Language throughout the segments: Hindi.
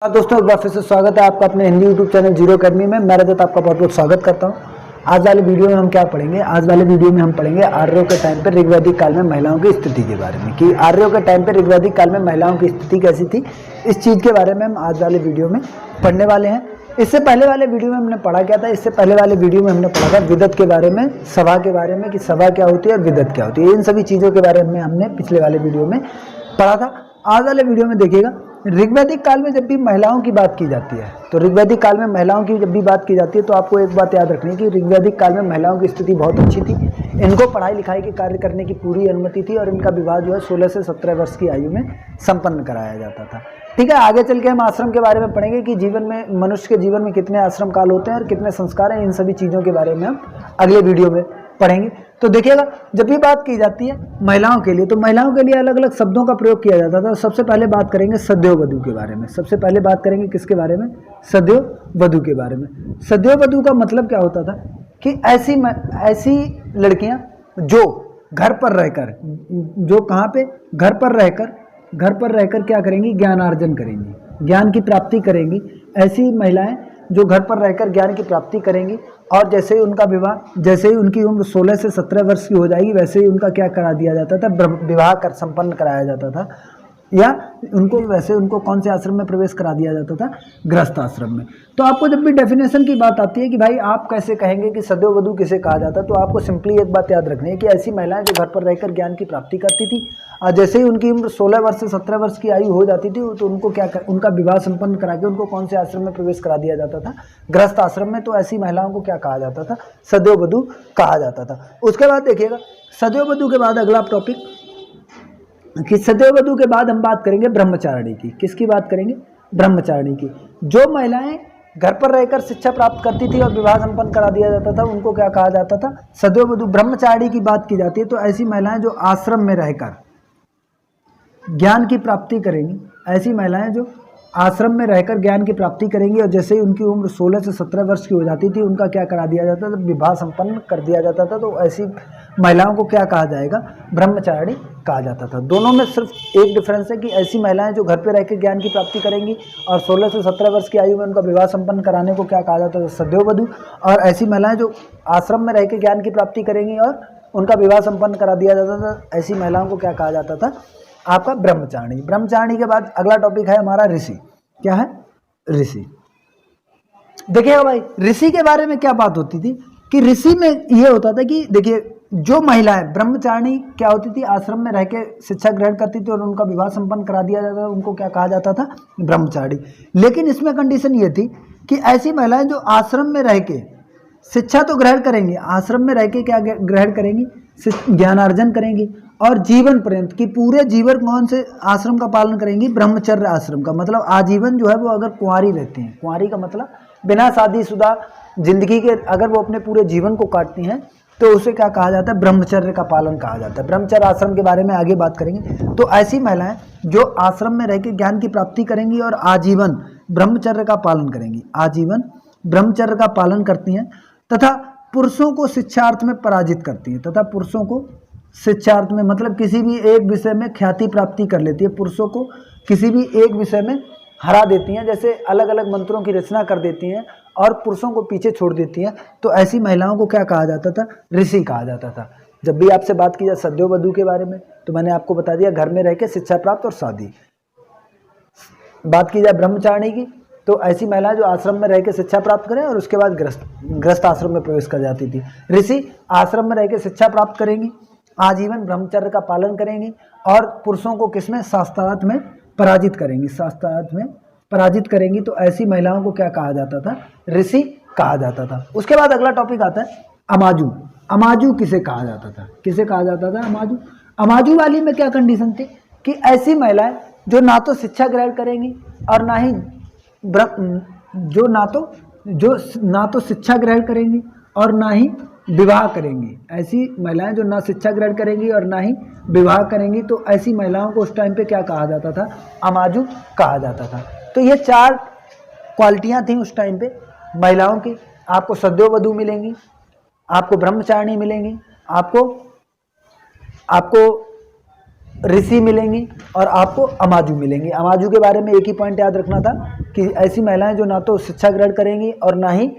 हाँ दोस्तों, एक बार फिर से स्वागत है आपका अपने Hindi YouTube channel zero academy में। मैं रजत आपका बहुत बहुत स्वागत करता हूँ। आज वाले वीडियो में हम क्या पढ़ेंगे? आज वाले वीडियो में हम पढ़ेंगे आर्यों के टाइम पर ऋग्वैदिक काल में महिलाओं की स्थिति के बारे में, कि आर्यों के टाइम पर ऋग्वैदिक काल में महिलाओं की स्थिति कैसी थी। इस चीज़ के बारे में हम आज वाले वीडियो में पढ़ने वाले हैं। इससे पहले वाले वीडियो में हमने पढ़ा क्या था? इससे पहले वाले वीडियो में हमने पढ़ा था विदत के बारे में, सभा के बारे में, कि सभा क्या होती है और विदत क्या होती है। इन सभी चीज़ों के बारे में हमने पिछले वाले वीडियो में पढ़ा था। आज वाले वीडियो में देखिएगा, ऋग्वैदिक काल में जब भी महिलाओं की बात की जाती है, तो ऋग्वैदिक काल में महिलाओं की जब भी बात की जाती है तो आपको एक बात याद रखनी है कि ऋग्वैदिक काल में महिलाओं की स्थिति बहुत अच्छी थी। इनको पढ़ाई लिखाई के कार्य करने की पूरी अनुमति थी और इनका विवाह जो है 16 से 17 वर्ष की आयु में संपन्न कराया जाता था। ठीक है, आगे चल के हम आश्रम के बारे में पढ़ेंगे कि जीवन में, मनुष्य के जीवन में कितने आश्रम काल होते हैं और कितने संस्कार हैं। इन सभी चीज़ों के बारे में हम अगले वीडियो में पढ़ेंगे। तो देखिएगा, जब भी बात की जाती है महिलाओं के लिए, तो महिलाओं के लिए अलग अलग शब्दों का प्रयोग किया जाता था। सबसे पहले बात करेंगे सद्यो वधू के बारे में। सबसे पहले बात करेंगे किसके बारे में? सद्यो वधू के बारे में। सद्यो वधू का मतलब क्या होता था कि ऐसी लड़कियां जो घर पर रहकर, जो कहाँ पे? घर पर रहकर क्या करेंगी? ज्ञानार्जन करेंगी, ज्ञान की प्राप्ति करेंगी। ऐसी महिलाएं जो घर पर रहकर ज्ञान की प्राप्ति करेंगी और जैसे ही उनका विवाह, जैसे ही उनकी उम्र 16 से 17 वर्ष की हो जाएगी, वैसे ही उनका क्या करा दिया जाता था? विवाह कर संपन्न कराया जाता था। या उनको कौन से आश्रम में प्रवेश करा दिया जाता था? गृहस्थ आश्रम में। तो आपको जब भी डेफिनेशन की बात आती है कि भाई आप कैसे कहेंगे कि सद्यो वधू किसे कहा जाता है, तो आपको सिंपली एक बात याद रखनी है कि ऐसी महिलाएं जो घर पर रहकर ज्ञान की प्राप्ति करती थी और जैसे ही उनकी उम्र 16 वर्ष से 17 वर्ष की आयु हो जाती थी तो उनको उनका विवाह संपन्न करा के उनको कौन से आश्रम में प्रवेश करा दिया जाता था? गृहस्थ आश्रम में। तो ऐसी महिलाओं को क्या कहा जाता था? सद्यो वधू कहा जाता था। उसके बाद देखिएगा, सद्यो वधू के बाद अगला टॉपिक कि सद्यो वधू के बाद हम बात करेंगे ब्रह्मचारिणी की। किसकी बात करेंगे? ब्रह्मचारिणी की। जो महिलाएं घर पर रहकर शिक्षा प्राप्त करती थी और विवाह संपन्न करा दिया जाता था, उनको क्या कहा जाता था? सद्यो वधू। ब्रह्मचारिणी की बात की जाती है तो ऐसी महिलाएं जो आश्रम में रहकर ज्ञान की प्राप्ति करेंगी, ऐसी महिलाएं जो आश्रम में रहकर ज्ञान की प्राप्ति करेंगी और जैसे ही उनकी उम्र 16 से 17 वर्ष की हो जाती थी, उनका क्या करा दिया जाता था? विवाह संपन्न कर दिया जाता था। तो ऐसी महिलाओं को क्या कहा जाएगा? ब्रह्मचारिणी कहा जाता था। दोनों में सिर्फ एक डिफरेंस है कि ऐसी महिलाएं जो घर पे रहकर ज्ञान की प्राप्ति करेंगी और 16 से 17 वर्ष की आयु में उनका विवाह संपन्न कराने को क्या कहा जाता था? सद्यो वधू। और ऐसी महिलाएं जो आश्रम में रहकर ज्ञान की प्राप्ति करेंगी और उनका विवाह संपन्न करा दिया जाता था, ऐसी महिलाओं को क्या कहा जाता था? आपका ब्रह्मचारिणी। ब्रह्मचारिणी के बाद अगला टॉपिक है हमारा ऋषि। क्या है? ऋषि। देखिएगा भाई, ऋषि के बारे में क्या बात होती थी कि ऋषि में ये होता था कि देखिए, जो महिलाएं ब्रह्मचारिणी क्या होती थी? आश्रम में रह के शिक्षा ग्रहण करती थी और उनका विवाह संपन्न करा दिया जाता था, उनको क्या कहा जाता था? ब्रह्मचारिणी। लेकिन इसमें कंडीशन ये थी कि ऐसी महिलाएं जो आश्रम में रह के शिक्षा तो ग्रहण करेंगी, आश्रम में रह के क्या ग्रहण करेंगी? ज्ञानार्जन करेंगी और जीवन पर्यंत की पूरे जीवन कौन से आश्रम का पालन करेंगी? ब्रह्मचर्य आश्रम का। मतलब आजीवन जो है वो अगर कुंवारी रहती हैं, कुंवारी का मतलब बिना शादीशुदा जिंदगी के अगर वो अपने पूरे जीवन को काटती हैं तो उसे क्या कहा जाता है? ब्रह्मचर्य का पालन कहा जाता है। ब्रह्मचर्य आश्रम के बारे में आगे बात करेंगे। तो ऐसी महिलाएं जो आश्रम में रह के ज्ञान की प्राप्ति करेंगी और आजीवन ब्रह्मचर्य का पालन करेंगी, आजीवन ब्रह्मचर्य का पालन करती हैं तथा पुरुषों को शिक्षार्थ में पराजित करती है, तथा पुरुषों को शिक्षार्थ में मतलब किसी भी एक विषय में ख्याति प्राप्ति कर लेती है, पुरुषों को किसी भी एक विषय में हरा देती हैं, जैसे अलग अलग मंत्रों की रचना कर देती हैं और पुरुषों को पीछे छोड़ देती हैं। तो ऐसी महिलाओं को क्या कहा जाता था? ऋषि कहा जाता था। जब भी आपसे बात की जाए सद्यो वधू के बारे में तो मैंने आपको बता दिया, घर में रह के शिक्षा प्राप्त और शादी। बात की जाए ब्रह्मचारिणी की तो ऐसी महिलाएं जो आश्रम में रह के शिक्षा प्राप्त करें और उसके बाद गृहस्थ आश्रम में प्रवेश कर जाती थी। ऋषि आश्रम में रह के शिक्षा प्राप्त करेंगी, आजीवन ब्रह्मचर्य का पालन करेंगी और पुरुषों को किसमें? शास्त्रार्थ में पराजित करेंगी, शास्त्रार्थ में पराजित करेंगी। तो ऐसी महिलाओं को क्या कहा जाता था? ऋषि कहा जाता था। उसके बाद अगला टॉपिक आता है अमाजू। अमाजू किसे कहा जाता था? किसे कहा जाता था? अमाजू। अमाजू वाली में क्या कंडीशन थी कि ऐसी महिलाएं जो ना तो शिक्षा ग्रहण करेंगी और ना ही ना तो शिक्षा ग्रहण करेंगी और ना ही विवाह करेंगी। ऐसी महिलाएं जो ना शिक्षा ग्रहण करेंगी और ना ही विवाह करेंगी, तो ऐसी महिलाओं को उस टाइम पे क्या कहा जाता था? अमाजू कहा जाता था। तो ये 4 क्वालिटियां थी उस टाइम पे महिलाओं की। आपको सद्यो वधू मिलेंगी, आपको ब्रह्मचारिणी मिलेंगी, आपको ऋषि मिलेंगी और आपको अमाजू मिलेंगी। अमाजू के बारे में एक ही पॉइंट याद रखना था कि ऐसी महिलाएं जो ना तो शिक्षा ग्रहण करेंगी और ना ही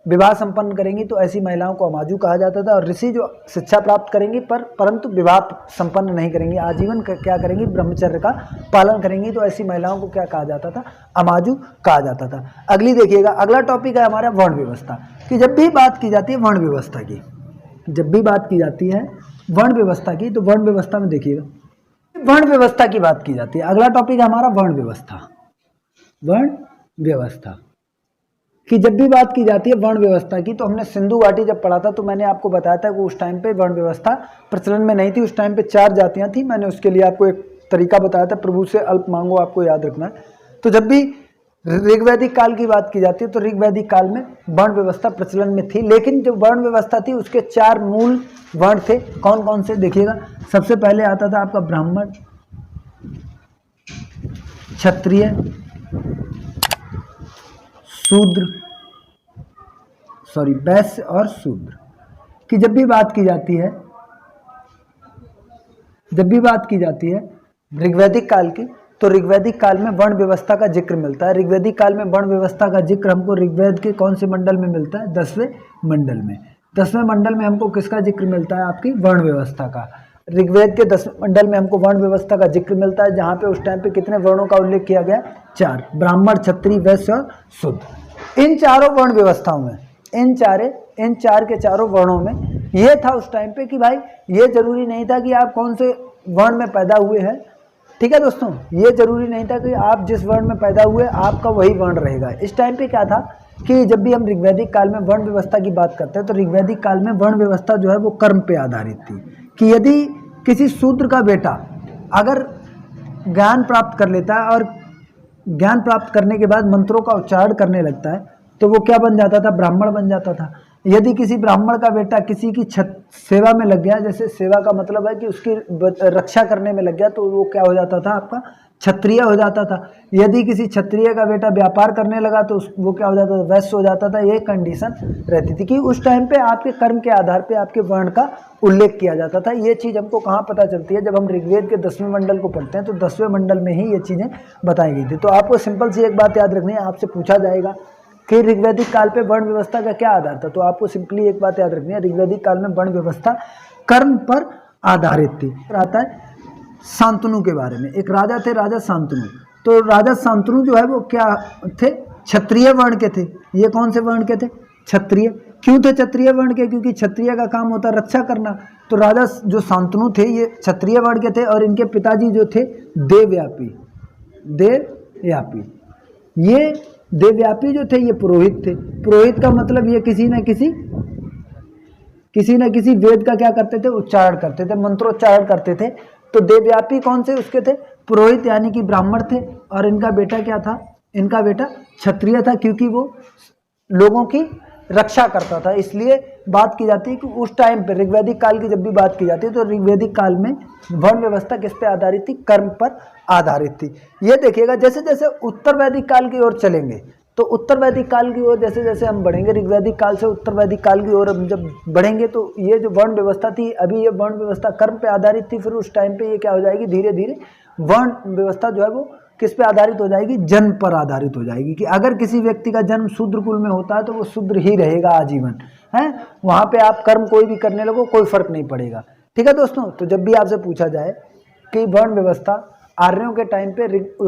विवाह संपन्न करेंगी, तो ऐसी महिलाओं को अमाजू कहा जाता था। और ऋषि जो शिक्षा प्राप्त करेंगी परंतु विवाह संपन्न नहीं करेंगी, आजीवन क्या करेंगी, ब्रह्मचर्य का पालन करेंगी, तो ऐसी महिलाओं को क्या कहा जाता था, अमाजू कहा जाता था। अगली देखिएगा, अगला टॉपिक है हमारा वर्ण व्यवस्था, कि जब भी बात की जाती है वर्ण व्यवस्था की, जब भी बात की जाती है वर्ण व्यवस्था की, तो वर्ण व्यवस्था में देखिएगा वर्ण व्यवस्था की बात की जाती है। अगला टॉपिक है हमारा वर्ण व्यवस्था। वर्ण व्यवस्था कि जब भी बात की जाती है वर्ण व्यवस्था की, तो हमने सिंधु घाटी जब पढ़ा था तो मैंने आपको बताया था कि उस टाइम पे वर्ण व्यवस्था प्रचलन में नहीं थी। उस टाइम पे 4 जातियां थी। मैंने उसके लिए आपको एक तरीका बताया था, प्रभु से अल्प मांगो, आपको याद रखना है। तो जब भी ऋग्वैदिक काल की बात की जाती है तो ऋग्वैदिक काल में वर्ण व्यवस्था प्रचलन में थी, लेकिन जो वर्ण व्यवस्था थी उसके 4 मूल वर्ण थे। कौन कौन से देखिएगा, सबसे पहले आता था आपका ब्राह्मण, क्षत्रिय, शूद्र, वैश्य और शूद्र। कि जब भी बात की जाती है ऋग्वैदिक काल की, तो ऋग्वैदिक काल में वर्ण व्यवस्था का जिक्र मिलता है। ऋग्वैदिक काल में वर्ण व्यवस्था का जिक्र हमको ऋग्वेद के कौन से मंडल में मिलता है, 10वें मंडल में। 10वें मंडल में हमको किसका जिक्र मिलता है, आपकी वर्ण व्यवस्था का। ऋग्वेद के 10वें मंडल में हमको वर्ण व्यवस्था का जिक्र मिलता है, जहाँ पे उस टाइम पे कितने वर्णों का उल्लेख किया गया, 4, ब्राह्मण, क्षत्रिय, वैश्य और शूद्र। इन चारों वर्ण व्यवस्थाओं में, इन चार के चारों वर्णों में ये था उस टाइम पे कि भाई ये जरूरी नहीं था कि आप कौन से वर्ण में पैदा हुए हैं। ठीक है दोस्तों, ये जरूरी नहीं था कि आप जिस वर्ण में पैदा हुए आपका वही वर्ण रहेगा। इस टाइम पे क्या था कि जब भी हम ऋग्वैदिक काल में वर्ण व्यवस्था की बात करते हैं तो ऋग्वैदिक काल में वर्ण व्यवस्था जो है वो कर्म पे आधारित थी। कि यदि किसी शूद्र का बेटा अगर ज्ञान प्राप्त कर लेता है और ज्ञान प्राप्त करने के बाद मंत्रों का उच्चारण करने लगता है, तो वो क्या बन जाता था, ब्राह्मण बन जाता था। यदि किसी ब्राह्मण का बेटा किसी की सेवा में लग गया, जैसे सेवा का मतलब है कि उसकी रक्षा करने में लग गया, तो वो क्या हो जाता था, आपका क्षत्रिय हो जाता था। यदि किसी क्षत्रिय का बेटा व्यापार करने लगा तो वो क्या हो जाता था, वैश्य हो जाता था। ये कंडीशन रहती थी कि उस टाइम पे आपके कर्म के आधार पे आपके वर्ण का उल्लेख किया जाता था। ये चीज़ हमको कहाँ पता चलती है, जब हम ऋग्वेद के 10वें मंडल को पढ़ते हैं तो 10वें मंडल में ही ये चीज़ें बताई गई थी। तो आपको सिंपल सी एक बात याद रखनी है, आपसे पूछा जाएगा कि ऋग्वैदिक काल पे वर्ण व्यवस्था का क्या आधार था, तो आपको सिंपली एक बात याद रखनी है, ऋग्वैदिक काल में वर्ण व्यवस्था कर्म पर आधारित थी। आता है शांतनु के बारे में। एक राजा थे, राजा शांतनु। तो राजा शांतनु जो है वो क्या थे, क्षत्रिय वर्ण के थे। ये कौन से वर्ण के थे, क्षत्रिय। क्यों थे क्षत्रिय वर्ण के, क्योंकि क्षत्रिय का काम होता है रक्षा करना। तो राजा जो शांतनु थे ये क्षत्रिय वर्ण के थे और इनके पिताजी जो थे देवव्यापी। ये देवव्यापी जो थे ये पुरोहित थे। पुरोहित का मतलब ये किसी न किसी वेद का क्या करते थे, उच्चारण करते थे, मंत्रोच्चारण करते थे। तो देवव्यापी कौन से उसके थे, पुरोहित यानी कि ब्राह्मण थे। और इनका बेटा क्या था, इनका बेटा क्षत्रिय था, क्योंकि वो लोगों की रक्षा करता था। इसलिए बात की जाती है कि उस टाइम पे ऋग्वैदिक काल की जब भी बात की जाती है तो ऋग्वैदिक काल में वर्ण व्यवस्था किस पे आधारित थी, कर्म पर आधारित थी। ये देखिएगा जैसे जैसे उत्तर वैदिक काल की ओर चलेंगे, तो उत्तर वैदिक काल की ओर जैसे जैसे हम बढ़ेंगे, ऋग्वैदिक काल से उत्तर वैदिक काल की ओर हम जब बढ़ेंगे, तो ये जो वर्ण व्यवस्था थी, अभी ये वर्ण व्यवस्था कर्म पे आधारित थी, फिर उस टाइम पे ये क्या हो जाएगी, धीरे धीरे वर्ण व्यवस्था जो है वो किस पे आधारित हो जाएगी, जन्म पर आधारित हो जाएगी। कि अगर किसी व्यक्ति का जन्म शूद्र कुल में होता है तो वो शूद्र ही रहेगा आजीवन, है। वहाँ पे आप कर्म कोई भी करने लगो कोई फर्क नहीं पड़ेगा। ठीक है दोस्तों, तो जब भी आपसे पूछा जाए कि वर्ण व्यवस्था आर्यों के टाइम पे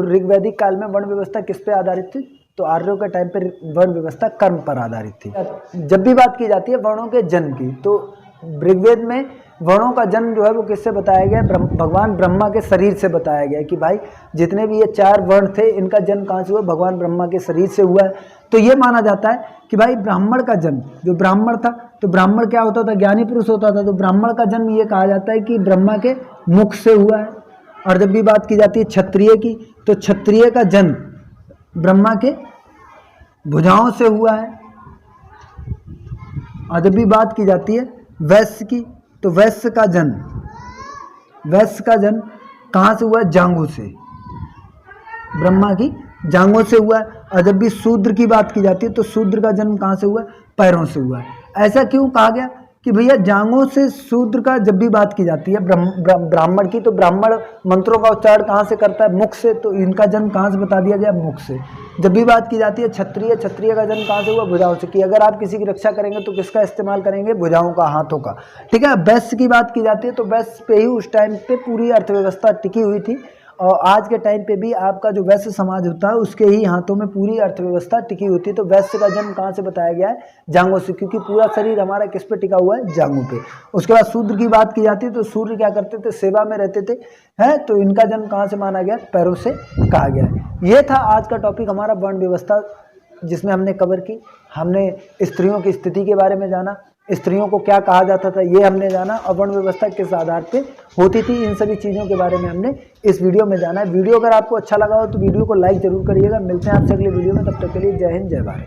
ऋग्वैदिक काल में वर्ण व्यवस्था किस पे आधारित थी, तो आर्यों के टाइम पे वर्ण व्यवस्था कर्म पर आधारित थी। जब भी बात की जाती है वर्णों के जन्म की, तो ऋग्वेद में वर्णों का जन्म जो है वो किससे बताया गया, भगवान ब्रह्मा के शरीर से बताया गया। कि भाई जितने भी ये 4 वर्ण थे इनका जन्म कहाँ से हुआ, भगवान ब्रह्मा के शरीर से हुआ है। तो ये माना जाता है कि भाई ब्राह्मण का जन्म, जो ब्राह्मण था, तो ब्राह्मण क्या होता था, ज्ञानी पुरुष होता था। तो ब्राह्मण का जन्म ये कहा जाता है कि ब्रह्मा के मुख से हुआ है। और जब भी बात की जाती है क्षत्रिय की, तो क्षत्रिय का जन्म ब्रह्मा के भुजाओं से हुआ है। और जब भी बात की जाती है वैश्य की, तो वैश्य का जन्म कहाँ से हुआ है, जांघों से, ब्रह्मा की जांघों से हुआ है। और जब भी शूद्र की बात की जाती है तो शूद्र का जन्म कहाँ से हुआ है, पैरों से हुआ है। ऐसा क्यों कहा गया कि भैया जांघों से शूद्र का जब भी बात की जाती है ब्राह्मण की, तो ब्राह्मण मंत्रों का उच्चारण कहाँ से करता है? मुख से। तो इनका जन्म कहाँ से बता दिया गया? मुख से। जब भी बात की जाती है क्षत्रिय, क्षत्रिय का जन्म कहाँ से हुआ? भुजाओं से। कि अगर आप किसी की रक्षा करेंगे तो किसका इस्तेमाल करेंगे? भुजाओं का, हाथों का। ठीक है। वैश्य की बात की जाती है तो वैश्य पे ही उस टाइम पे पूरी अर्थव्यवस्था टिकी हुई थी, और आज के टाइम पे भी आपका जो वैश्य समाज होता है उसके ही हाथों में पूरी अर्थव्यवस्था टिकी होती है। तो वैश्य का जन्म कहाँ से बताया गया है? जांघों से, क्योंकि पूरा शरीर हमारा किस पे टिका हुआ है? जांघों पे। उसके बाद शूद्र की बात की जाती है तो शूद्र क्या करते थे? सेवा में रहते थे, है। तो इनका जन्म कहाँ से माना गया? पैरों से कहा गया है। ये था आज का टॉपिक हमारा वर्ण व्यवस्था, जिसमें हमने कवर की। हमने स्त्रियों की स्थिति के बारे में जाना, स्त्रियों को क्या कहा जाता था ये हमने जाना, और वर्ण व्यवस्था किस आधार पे होती थी, इन सभी चीज़ों के बारे में हमने इस वीडियो में जाना है। वीडियो अगर आपको अच्छा लगा हो तो वीडियो को लाइक जरूर करिएगा। मिलते हैं आपसे अगले वीडियो में, तब तक के लिए जय हिंद, जय भारत।